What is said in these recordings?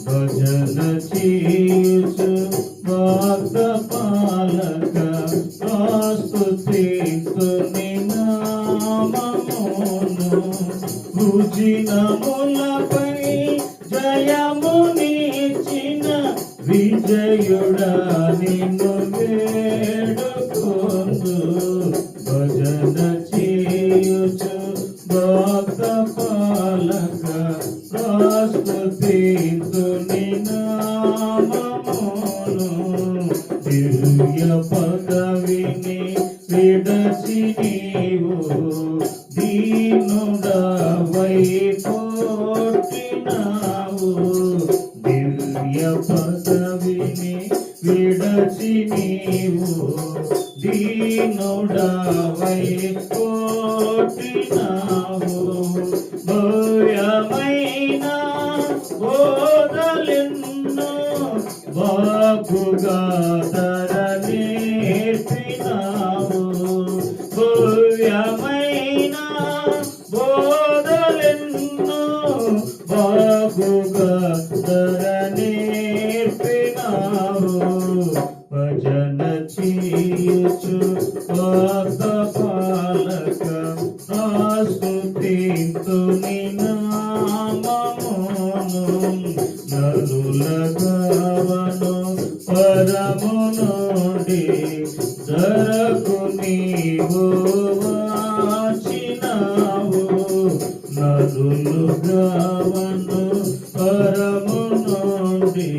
భజన చేయుచు భక్త పాలక స్తుతింతుని నామమును భుజినములపై జయమునిచ్చిన విజయుడా నిన్ను వేడుకొందు భజన చేయుచు భక్త పాలక స్తుతింతుని నామమును దివ్య పదవిని విడచి నీవు దీనుడవై పుట్టినావు దివ్య పదవిని విడచి నీవు దీనుడవై పుట్టినావు భవ్యమైన బోధలెన్నో బాగుగా నేర్పినావు భవ్యమైన బోధలెన్నో బాగుగా నేర్పినావు భజన చేయుచు భక్త పాలక స్తుతింతుని నామమును నలులగవను పరము నుండి ధరకు నీవు వచ్చినావు నలులగవను పరము నుండి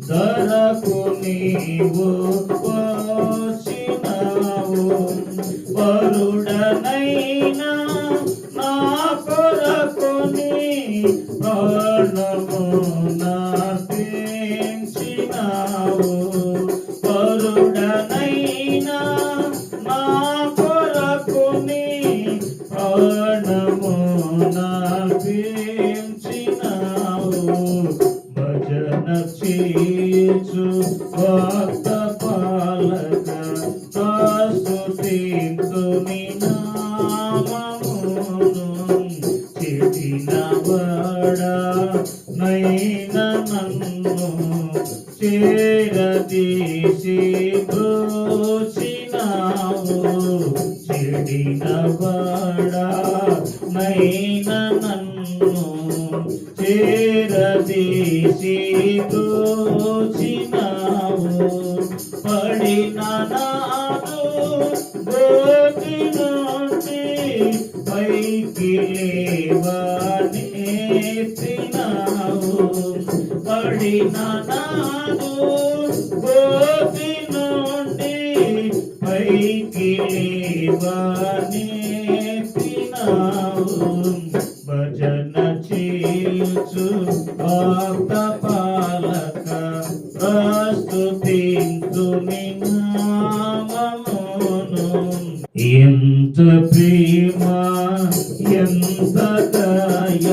ధరకు నీవు వచ్చినావు పరుడనైనా నా కొరకుని ప్రాణము నార్పించినావు పరుడనైనా నా కొరకుని ప్రాణము నార్పించినావు భజన చేయుచు భక్త పాలక స్తుతింతుని నామమును చెడినవాడా నైనా నన్ను చేరదీసి బ్రోచినావు చెడినవాడా నైనా నన్ను చేరదీసి బ్రోచినావు పడిన నాడు గోతి నుండి పైకి లేవనెత్తినావు పడిన నాడు గోతి నుండి పైకి లేవనెత్తినావు భజన చేయుచు భక్త పాలక స్తుతింతుని నామమును ఎంత ప్రేమ ఎంత దయ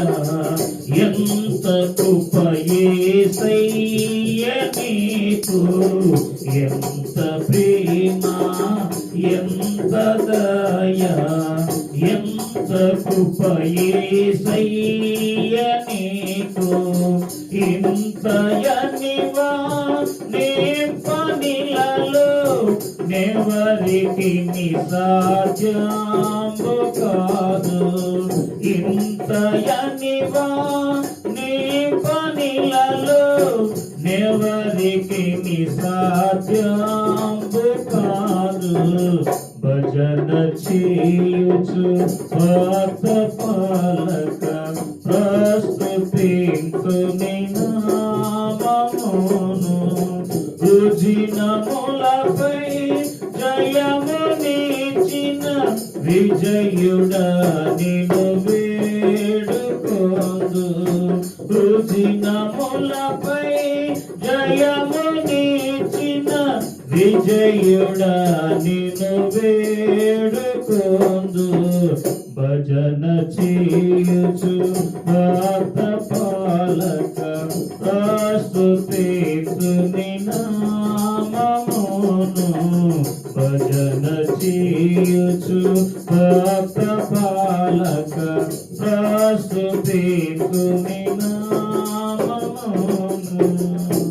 ఎంత కృప యేసయ్య నీకు ఎంత ప్రేమ ఎంత దయ ఎంత కృప యేసయ్య నీకు ఇంతయనివా నీ పనిలలో నెవరికి నిసాధ్యము కాదు ఇంతయనివా నీ పనిలలో నెవరికి నిసాధ్యము కాదు భజన చేయుచు భక్త పాలక స్తుతింతుని నామమును భుజినములపై జయమునిచ్చిన విజయుడా నిన్ను వేడుకొందు భుజినములపై జయమునిచ్చిన విజయుడా నిన్ను వేడుకొందు భజన చేయుచు భక్త పాలక స్తుతింతుని నామమును భజన చేయుచు భక్త పాలక స్తుతింతుని నామమును పాడెదను